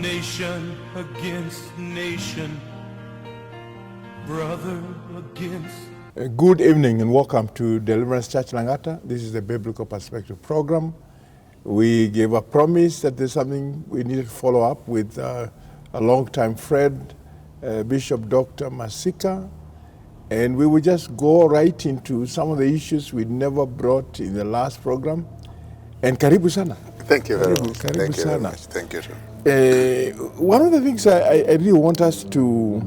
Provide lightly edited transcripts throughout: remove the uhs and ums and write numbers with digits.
Nation against nation, brother against. Good evening and welcome to Deliverance Church Langata. This is the Biblical Perspective Program. We gave a promise that there's something we need to follow up with a long-time friend, Bishop Dr. Masika, and we will just go right into some of the issues we never brought in the last program. And karibu sana. Thank you very much. Karibu Thank you sana. very much. Thank you. One of the things I really want us to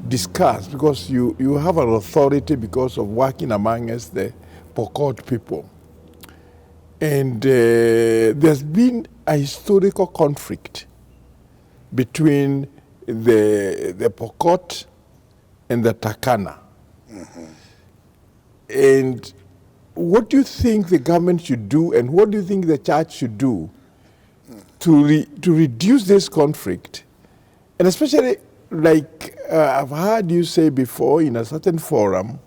discuss, because you have an authority because of working among us, the Pokot people. And there's been a historical conflict between the Pokot and the Takana. Mm-hmm. And what do you think the government should do, and what do you think the church should do to reduce this conflict? And especially, like I've heard you say before in a certain forum,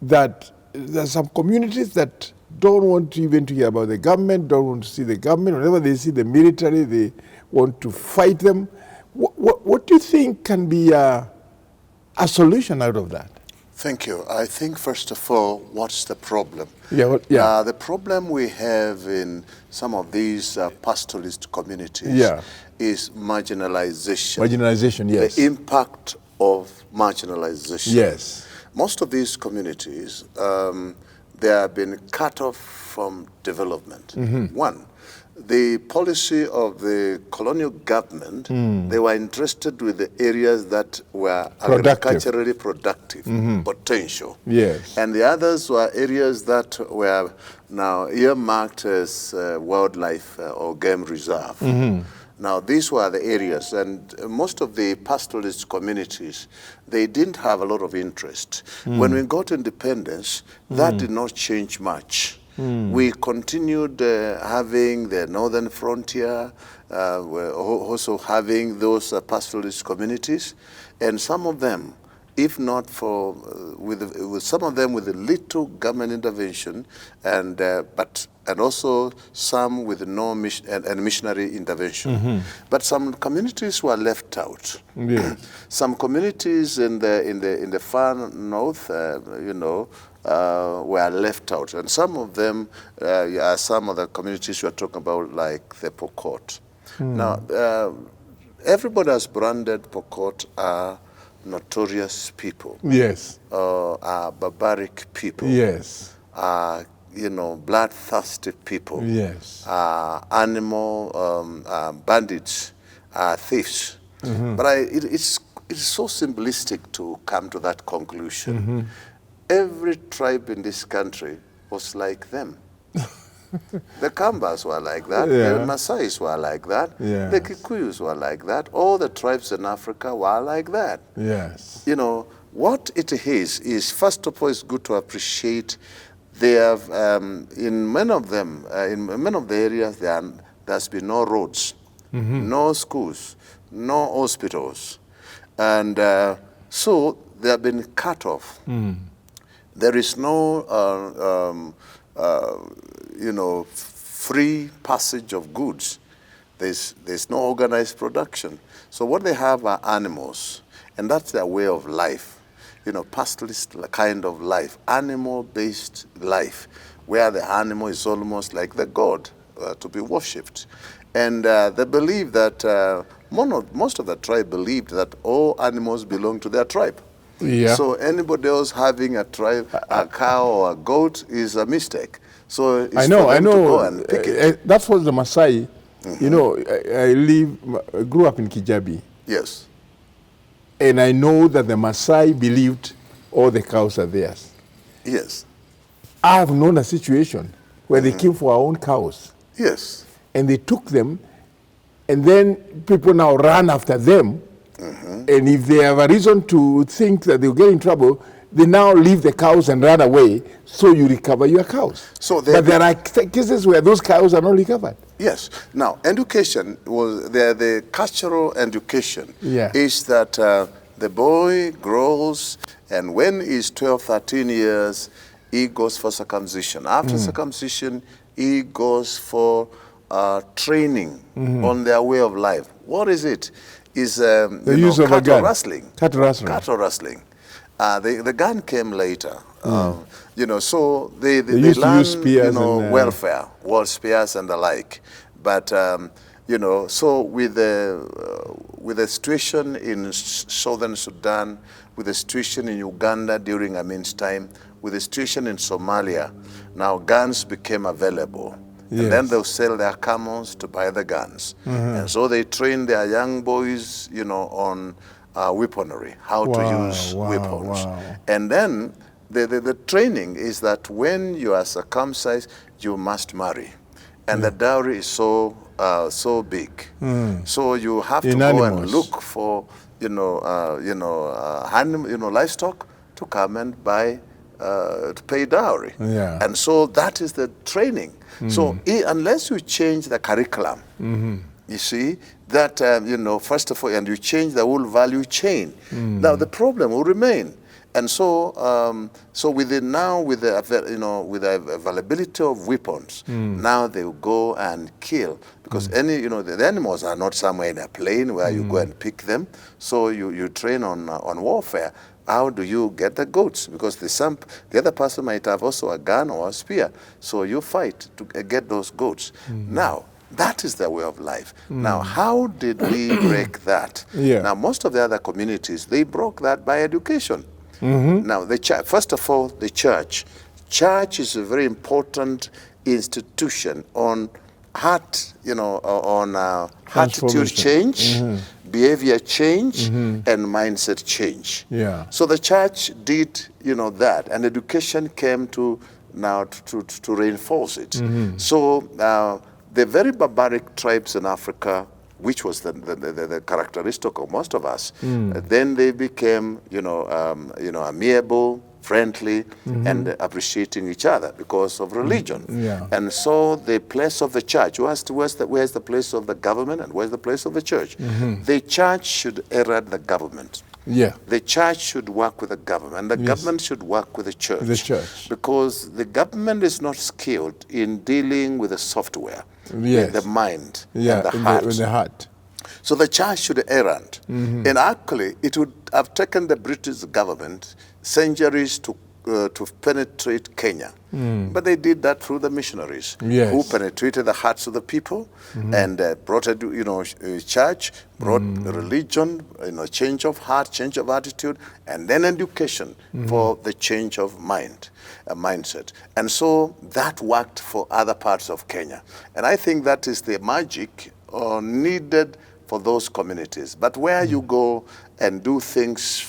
that there's some communities that don't want even to hear about the government, don't want to see the government. Whenever they see the military, they want to fight them. What do you think can be a solution out of that? Thank you. I think, first of all, what's the problem? The problem we have in some of these pastoralist communities is marginalization. Marginalization, yes. The impact of marginalization. Yes. Most of these communities, they have been cut off from development. Mm-hmm. One, the policy of the colonial government, they were interested with the areas that were agriculturally productive, potential. Yes. And the others were areas that were now earmarked as wildlife or game reserve. Mm-hmm. Now, these were the areas, and most of the pastoralist communities, they didn't have a lot of interest. When we got independence, that did not change much. We continued having the northern frontier, we're also having those pastoralist communities, and some of them, if not for, with some of them with a little government intervention, and also some with no missionary intervention. But some communities were left out. Yes. Some communities in the far north, were left out, and some of them are some of the communities we are talking about, like the Pokot. Now, everybody has branded Pokot are notorious people. Yes. Are barbaric people. Yes. Are bloodthirsty people. Yes. Animal bandits, thieves. But it's so simplistic to come to that conclusion. Every tribe in this country was like them. The Kambas were like that. The Maasais were like that. Yes. The Kikuyus were like that. All the tribes in Africa were like that. Yes. What it is first of all, it's good to appreciate they have, in many of them, in many of the areas, there's been no roads, no schools, no hospitals. And so they have been cut off. There is no, free passage of goods. There's no organized production. So what they have are animals, and that's their way of life. Pastoralist kind of life, animal-based life, where the animal is almost like the god to be worshipped. And they believe that, most of the tribe believed that all animals belong to their tribe. Yeah. So anybody else having a tribe, a cow or a goat is a mistake. So it's I know. to go and pick it. That's what the Maasai, I grew up in Kijabi. Yes. And I know that the Maasai believed all the cows are theirs. Yes. I have known a situation where they came for our own cows. Yes. And they took them, and then people now run after them. And if they have a reason to think that they'll get in trouble, they now leave the cows and run away, so you recover your cows. But there are cases where those cows are not recovered. Yes. Now, education, the cultural education is that the boy grows, and when he's 12, 13 years, he goes for circumcision. After circumcision, he goes for training on their way of life. What is it? Is The use of a cattle gun. rustling. Cattle rustling. Cattle rustling. The gun came later. So they used to learn, use spears and, welfare, war spears and the like. But so with the situation in southern Sudan, with the situation in Uganda during Amin's time, with the situation in Somalia, now guns became available. And then they'll sell their camels to buy the guns. And so they train their young boys, on weaponry, how to use weapons. And then the training is that when you are circumcised, you must marry. And the dowry is so big. So you have to go and look for, livestock to come and buy, to pay dowry. And so that is the training. So unless you change the curriculum, you see, that, first of all, and you change the whole value chain, now the problem will remain. And so, with the availability of weapons, now they will go and kill, because the animals are not somewhere in a plane where you go and pick them. So you train on warfare. How do you get the goats? Because the other person might have also a gun or a spear. So you fight to get those goats. Now, that is the way of life. Now, how did we break that? Now, most of the other communities, they broke that by education. Now, first of all, the church. Church is a very important institution on attitude change, behavior change, and mindset change. So the church did, that, and education came to reinforce it. So the very barbaric tribes in Africa, which was the characteristic of most of us, then they became, amiable, friendly, and appreciating each other because of religion. And so the place of the church, where's the place of the government and where's the place of the church? The church should herald the government. The church should work with the government, and the government should work with the church. Because the government is not skilled in dealing with the software, the mind, and the heart. So the church should errand. And actually, it would have taken the British government centuries to penetrate Kenya. But they did that through the missionaries who penetrated the hearts of the people and brought a church, brought religion, change of heart, change of attitude, and then education for the change of mindset. And so that worked for other parts of Kenya. And I think that is the magic needed for those communities. But where you go and do things,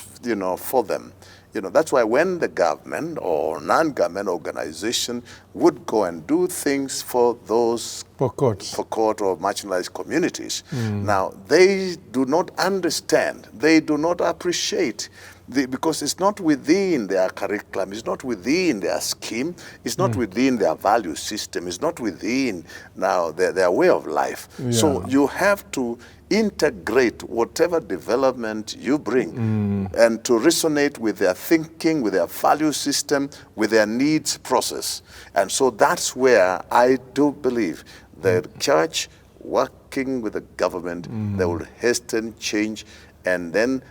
for them, that's why when the government or non-government organization would go and do things for those Pokot or marginalized communities, now they do not understand, they do not appreciate, because it's not within their curriculum, it's not within their scheme, it's not within their value system, it's not within now their way of life. So you have to integrate whatever development you bring and to resonate with their thinking, with their value system, with their needs process. And so that's where I do believe the church working with the government, they will hasten change. And then,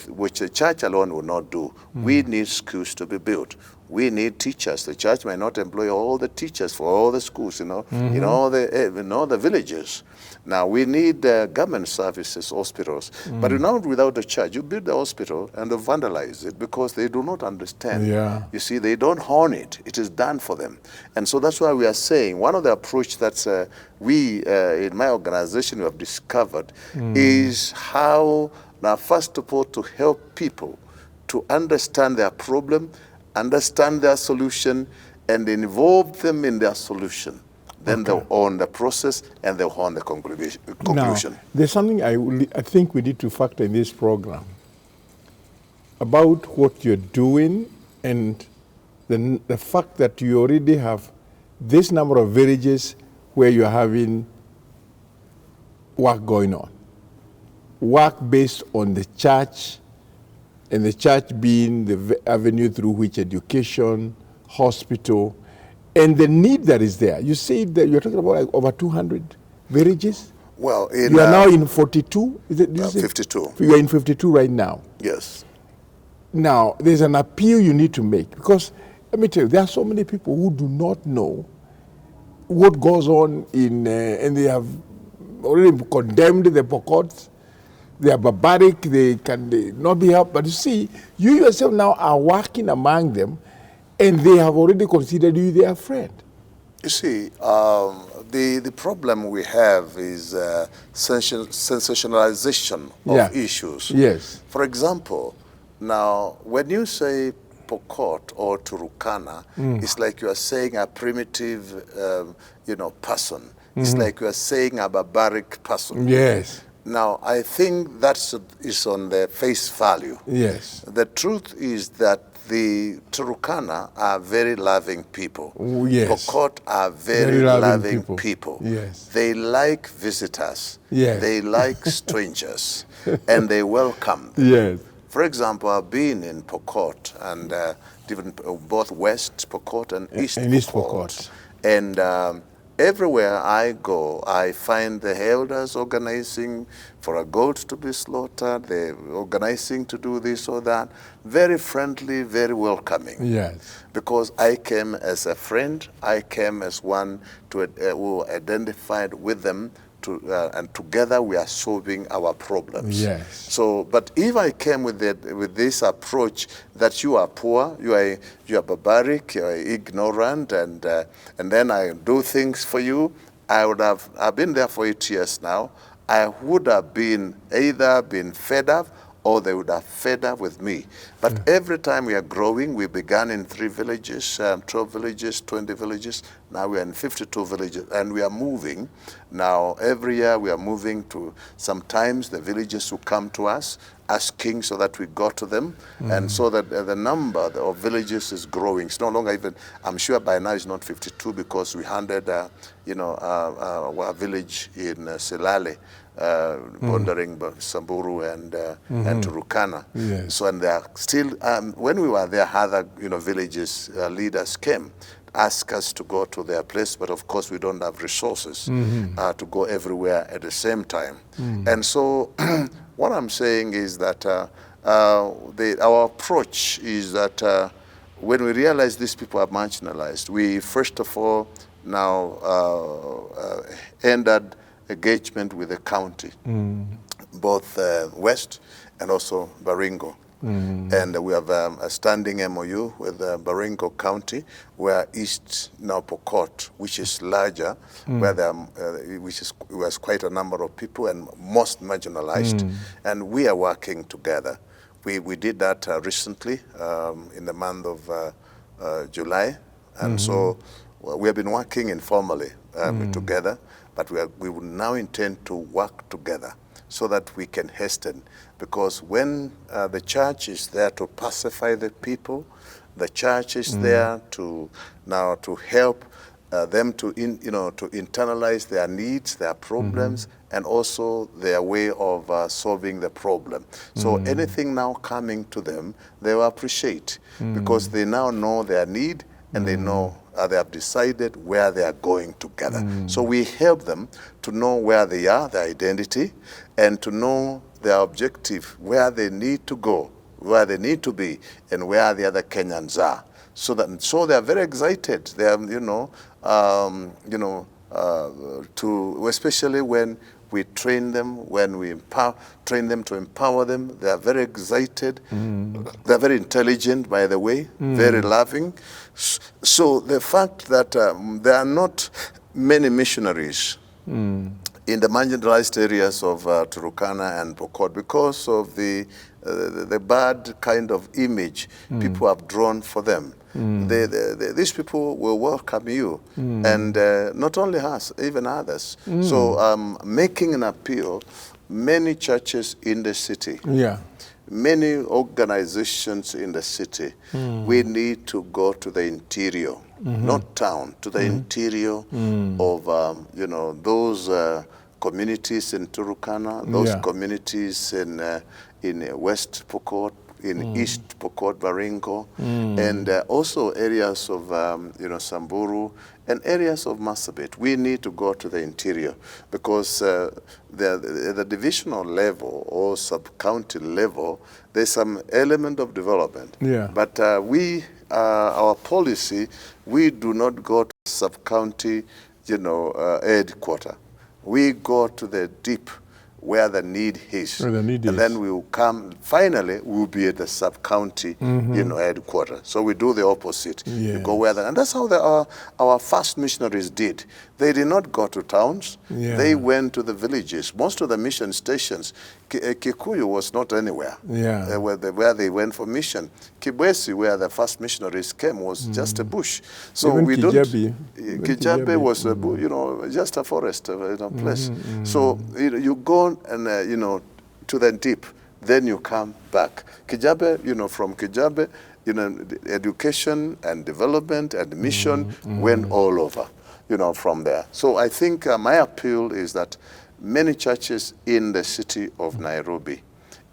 which the church alone will not do, we need schools to be built. We need teachers. The church may not employ all the teachers for all the schools, in all the villages. Now, we need government services, hospitals. But without the church, you build the hospital and they vandalize it because they do not understand. You see, they don't hone it. It is done for them. And so that's why we are saying one of the approach that we, in my organization, we have discovered is how, now, first of all, to help people to understand their problem, understand their solution, and involve them in their solution. Then they'll own the process and they'll own the conclusion. Now, there's something I think we need to factor in this program about what you're doing and the fact that you already have this number of villages where you're having work going on. Work based on the church, and the church being the avenue through which education, hospital, and the need that is there. You say that you're talking about like over 200 villages? Well, in You are now in 42? Is it, 52. You are in 52 right now. Yes. Now, there's an appeal you need to make, because let me tell you, there are so many people who do not know what goes on and they have already condemned the Pokots. They are barbaric, they not be helped. But you see, you yourself now are working among them, and they have already considered you their friend. You see, the problem we have is sensationalization of issues. Yes. For example, now when you say Pokot or Turukana, it's like you are saying a primitive, person. It's like you are saying a barbaric person. Yes. Now, I think that is on the face value. Yes. The truth is that the Turukana are very loving people. Yes. Pokot are very loving people. Yes. They like visitors. Yes. They like strangers. And they welcome them. Yes. For example, I've been in Pokot and even both West Pokot and East Pokot. And everywhere I go, I find the elders organizing for a goat to be slaughtered. They're organizing to do this or that. Very friendly, very welcoming. Yes. Because I came as a friend. I came as one who identified with them. And together we are solving our problems. Yes. So, but if I came with this approach that you are poor, you are barbaric, you are ignorant, and then I do things for you, I've been there for 8 years now. I would have either been fed up, or they would have fed up with me. But every time we are growing, we began in 3 villages, 12 villages, 20 villages. Now we are in 52 villages, and we are moving. Now, every year we are moving to, sometimes the villages who come to us asking so that we go to them, and so that the number of villages is growing. It's no longer even, I'm sure by now it's not 52, because we handed, a village in Silale, bordering Samburu and Turukana. Yes. So, and they are still, when we were there, other villages leaders came, ask us to go to their place, but of course we don't have resources to go everywhere at the same time. And so what I'm saying is that our approach is that when we realize these people are marginalized, we first of all now ended engagement with the county, both West and also Baringo. And we have a standing MOU with Baringo County, where East now Pokot, which is larger, where which was quite a number of people and most marginalized, and we are working together. We did that recently in the month of July, and so we have been working informally together, but we will now intend to work together so that we can hasten. Because when the church is there to pacify the people, the church is there to help them to internalize their needs, their problems, and also their way of solving the problem. So anything now coming to them, they will appreciate, because they now know their need, and they know they have decided where they are going together. So we help them to know where they are, their identity, and to know their objective, where they need to go, where they need to be, and where the other Kenyans are. So they are very excited. They are, especially when we train them, when we train them to empower them. They are very excited. They are very intelligent, by the way, very loving. So the fact that there are not many missionaries in the marginalized areas of Turukana and Pokot, because of the bad kind of image people have drawn for them. These people will welcome you, and not only us, even others. So making an appeal, many churches in the city, many organizations in the city, we need to go to the interior, not town, to the interior of those communities in Turukana, those communities in West Pokot, in East Pokot, Baringo, and also areas of Samburu and areas of Marsabit, we need to go to the interior because the divisional level or sub-county level, there's some element of development. Yeah. But our policy, we do not go to sub-county, headquarter. We go to the deep where the need is. Where the need and is. then we will come, finally, we'll be at the sub-county, headquarters. So we do the opposite. You go where and that's how our first missionaries did. They did not go to towns. Yeah. They went to the villages. Most of the mission stations, Kikuyu was not anywhere. Yeah. Where they went for mission. Kibwesi, where the first missionaries came, was just a bush. So Even we Kijabe. don't. Kijabe was just a forest, place. So you go and to the deep, then you come back. Kijabe, from Kijabe, education and development and mission went all over, from there. So I think my appeal is that many churches in the city of Nairobi,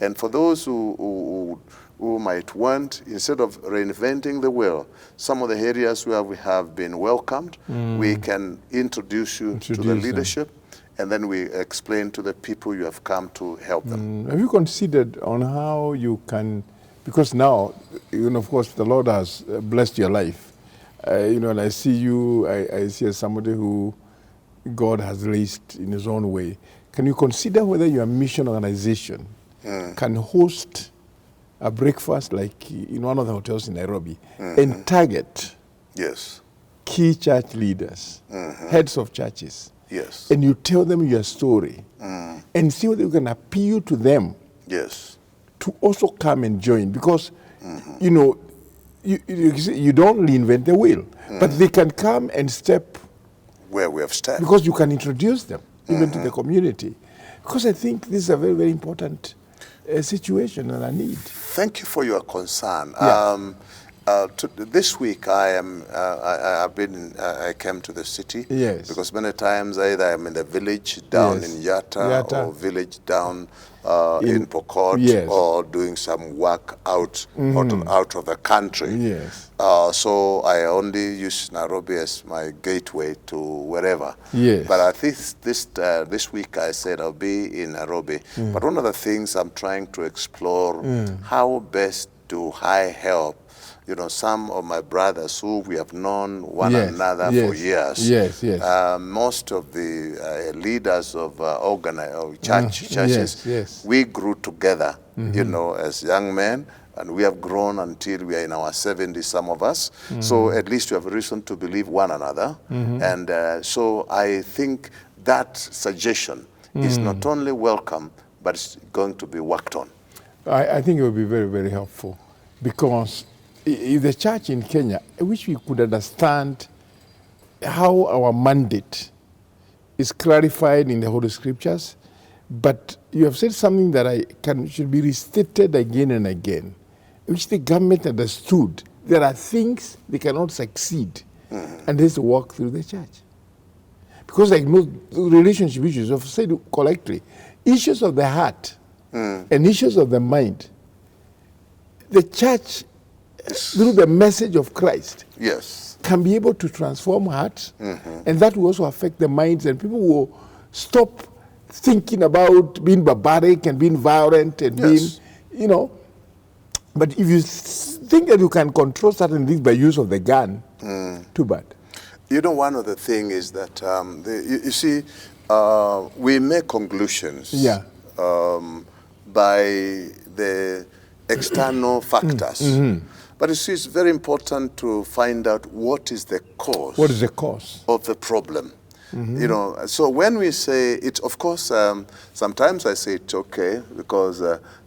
and for those who might want, instead of reinventing the wheel, some of the areas where we have been welcomed, we can introduce you to the leadership, and then we explain to the people you have come to help them. Have you considered on how you can, because now, of course, the Lord has blessed your life. And I see you, I see as somebody who God has raised in his own way. Can you consider whether your mission organization can host a breakfast like in one of the hotels in Nairobi and target key church leaders, heads of churches, and you tell them your story and see whether you can appeal to them to also come and join, because you don't reinvent the wheel, but they can come and step where we have stepped, because you can introduce them even to the community, because I think this is a very, very important situation and a need. Thank you for your concern. Yeah. This week I came to the city, because many times either I'm in the village down in Yatta or village down in Pokot, or doing some work out of the country. So I only use Nairobi as my gateway to wherever. But I think this week I said I'll be in Nairobi. But one of the things I'm trying to explore, how best do I help some of my brothers who we have known one another for years. Most of the leaders of churches, we grew together, as young men, and we have grown until we are in our 70s, some of us. So at least we have reason to believe one another. And so I think that suggestion is not only welcome, but it's going to be worked on. I think it will be very, very helpful, because if the church in Kenya, I wish we could understand how our mandate is clarified in the Holy Scriptures, but you have said something that should be restated again and again, which the government understood. There are things they cannot succeed unless they walk through the church. Because relationship issues, I've said collectively, issues of the heart and issues of the mind, the church, through the message of Christ, can be able to transform hearts, and that will also affect the minds, and people will stop thinking about being barbaric and being violent and being, But if you think that you can control certain things by use of the gun, too bad. One of the things is that, you see, we make conclusions by the external factors. But you see, it's very important to find out what is the cause. What is the cause of the problem? So when we say it, of course, sometimes I say it's okay, because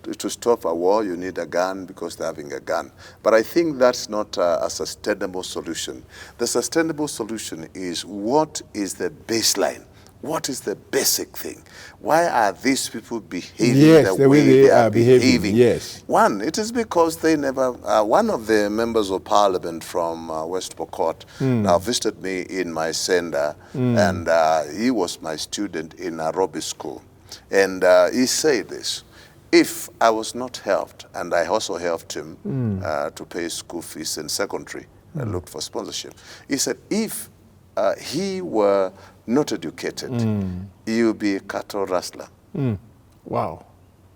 to stop a war, you need a gun because they're having a gun. But I think that's not a sustainable solution. The sustainable solution is, what is the baseline? What is the basic thing? Why are these people behaving the way they are behaving? One, it is because they never, one of the members of parliament from West Pokot now visited me in my sender, and he was my student in Nairobi school. And he said this: if I was not helped, and I also helped him to pay school fees in secondary, I looked for sponsorship. He said, if he were not educated, he would be a cattle rustler. Wow.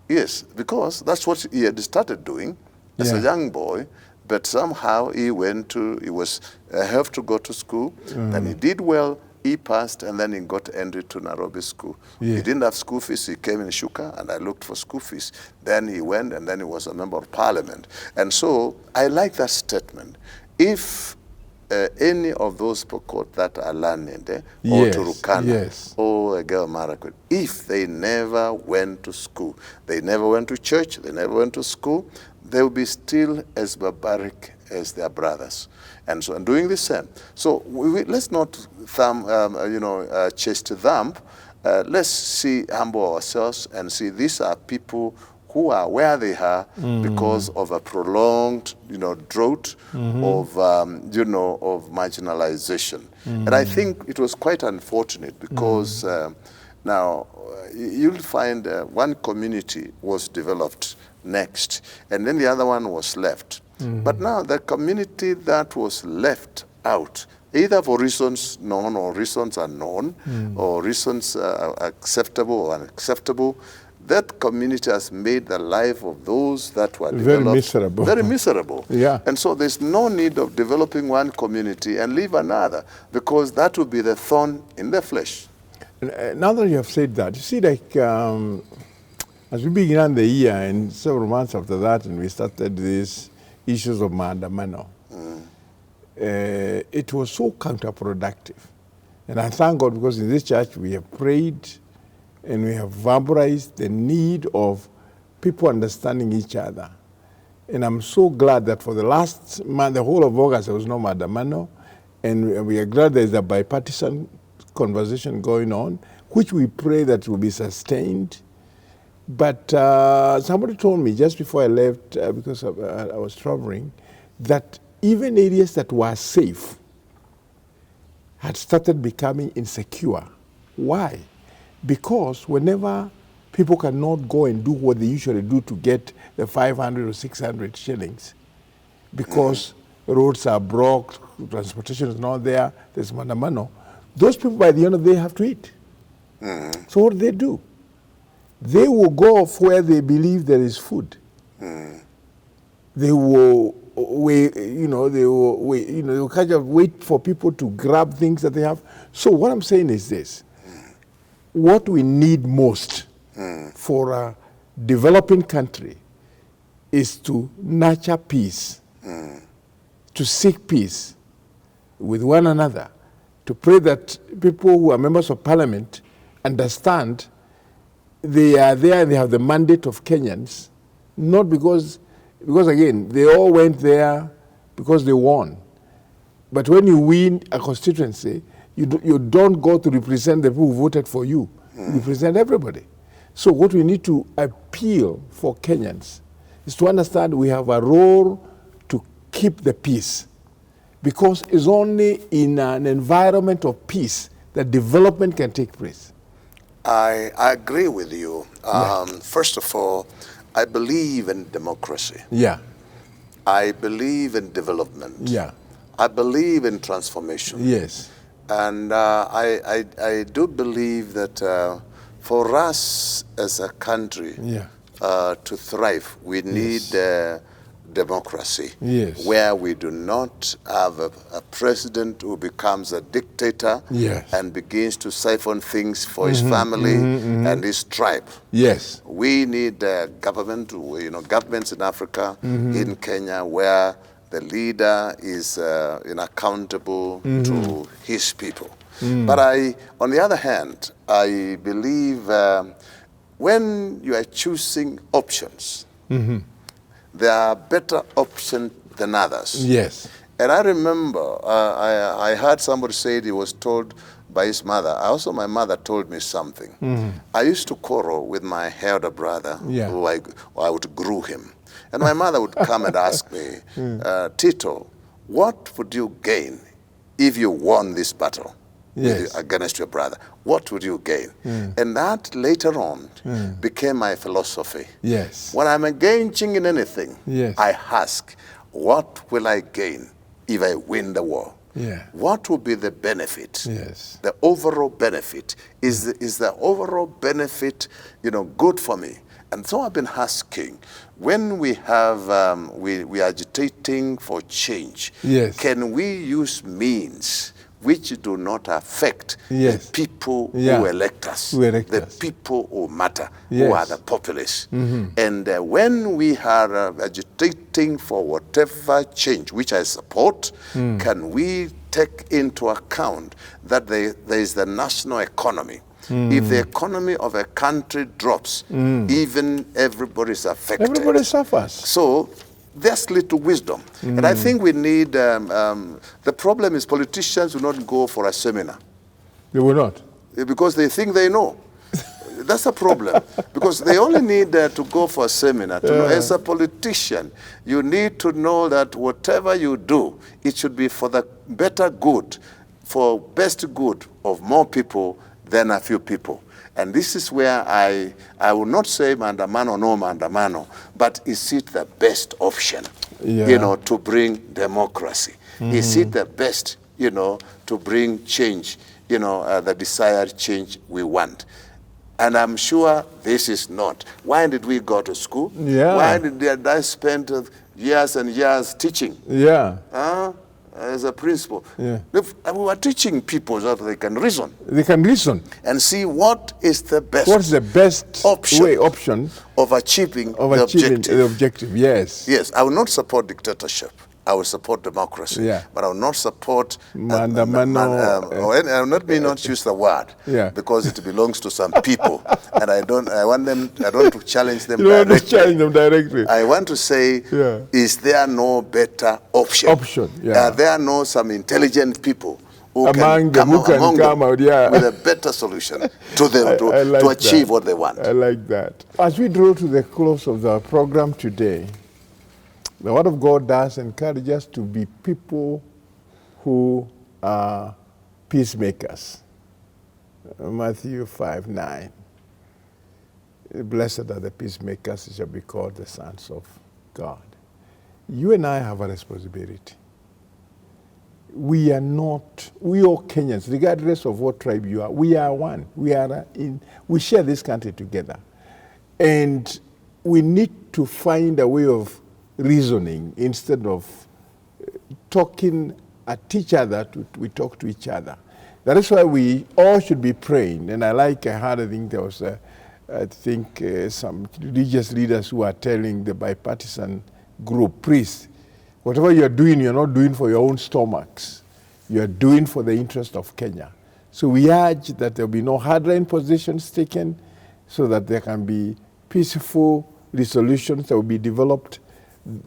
Yes, because that's what he had started doing as a young boy. But somehow he have to go to school. Then he did well. He passed, and then he got entered to Nairobi school. Yeah. He didn't have school fees. He came in Shuka, and I looked for school fees. Then he went, and then he was a member of parliament. And so I like that statement. If any of those Pokot that are learning or Yes, Turukana yes. or Egeo Marakwet, if they never went to school, they never went to church, they never went to school, they will be still as barbaric as their brothers. And so, and doing the same. So let's not chest them. Let's humble ourselves and see these are people who are where they are because of a prolonged, drought of marginalization. And I think it was quite unfortunate because now you'll find one community was developed next, and then the other one was left. But now the community that was left out, either for reasons known or reasons unknown, or reasons acceptable or unacceptable, that community has made the life of those that were very miserable. Very miserable. Yeah. And so there's no need of developing one community and leave another, because that would be the thorn in the flesh. Now that you have said that, you see, like, as we began the year and several months after that, and we started these issues of maandamano, it was so counterproductive. And I thank God, because in this church we have prayed and we have verbalized the need of people understanding each other. And I'm so glad that for the last month, the whole of August, there was no maandamano, and we are glad there's a bipartisan conversation going on, which we pray that will be sustained. But somebody told me just before I left, because I was traveling, that even areas that were safe had started becoming insecure. Why? Because whenever people cannot go and do what they usually do to get the 500 or 600 shillings, because roads are blocked, transportation is not there, there's maandamano, those people by the end of the day have to eat. So what do? They will go off where they believe there is food. They will wait, they will kind of wait for people to grab things that they have. So what I'm saying is this: what we need most for a developing country is to nurture peace, to seek peace with one another, to pray that people who are members of parliament understand they are there and they have the mandate of Kenyans, not because again, they all went there because they won. But when you win a constituency, you don't go to represent the people who voted for you. You represent everybody. So what we need to appeal for Kenyans is to understand we have a role to keep the peace, because it's only in an environment of peace that development can take place. I agree with you. First of all, I believe in democracy. Yeah. I believe in development. Yeah. I believe in transformation. Yes. And I do believe that for us as a country to thrive, we need democracy, where we do not have a president who becomes a dictator and begins to siphon things for his family and his tribe. Yes. We need government, governments in Africa, in Kenya, where the leader is accountable to his people. But on the other hand, I believe when you are choosing options, there are better options than others. Yes. And I remember I heard somebody say he was told by his mother. Also, my mother told me something. I used to quarrel with my elder brother, who I would groom him. And my mother would come and ask me, Tito, what would you gain if you won this battle against your brother? What would you gain? And that later on became my philosophy. Yes. When I'm engaging in anything, I ask, what will I gain if I win the war? Yeah. what will be the benefit? Yes. The overall benefit. Is the overall benefit, good for me? And so I've been asking, when we have, we are agitating for change, Yes. can we use means which do not affect Yes. the people Yeah. who elect us, Who elect the us. people who matter, who Yes. are the populace? And when we are agitating for whatever change, which I support, can we take into account that there is the national economy? If the economy of a country drops, even everybody is affected. Everybody suffers. So there's little wisdom. And I think we need, the problem is politicians will not go for a seminar They will not. because they think they know. That's a problem, because they only need to go for a seminar to know. As a politician, you need to know that whatever you do, it should be for the better good, for best good of more people than a few people. And this is where I will not say mandamano, no mandamano, but is it the best option, Yeah. to bring democracy? Is it the best, to bring change, the desired change we want? And I'm sure this is not. Why did we go to school? Yeah. Why did I spend years and years teaching? Yeah. As a principal. Yeah. We were teaching people so that they can reason They can listen. and see what is the best What's the best option of achieving of the achieving objective. the objective? Yes. Yes, I will not support dictatorship. I will support democracy. Yeah. But I will not support Mandamano, I will not use the word, Yeah. because it belongs to some people, and I don't want to challenge them You don't want to directly. challenge them directly. I want to say, Yeah. is there no better option? Yeah. Are there no some intelligent people who Among can them, who can among come out, yeah. with a better solution to I like to achieve that. what they want? I like that. As we draw to the close of the program today, the Word of God does encourage us to be people who are peacemakers. Matthew 5:9. Blessed are the peacemakers, they shall be called the sons of God. You and I have a responsibility. We are not, we all Kenyans, regardless of what tribe you are, we are one. We share this country together. And we need to find a way of reasoning instead of talking at each other, we talk to each other. That is why we all should be praying. And I think there was, some religious leaders who are telling the bipartisan group, priests, whatever you're doing, you're not doing for your own stomachs. You're doing for the interest of Kenya. So we urge that there will be no hard-line positions taken so that there can be peaceful resolutions that will be developed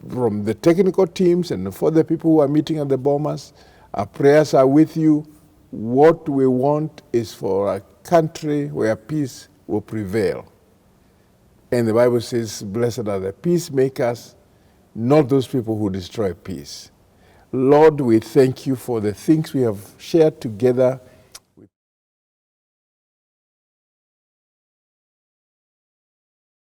from the technical teams and for the people who are meeting at the Bomas. Our prayers are with you. What we want is for a country where peace will prevail. And the Bible says, blessed are the peacemakers, not those people who destroy peace. Lord, we thank you for the things we have shared together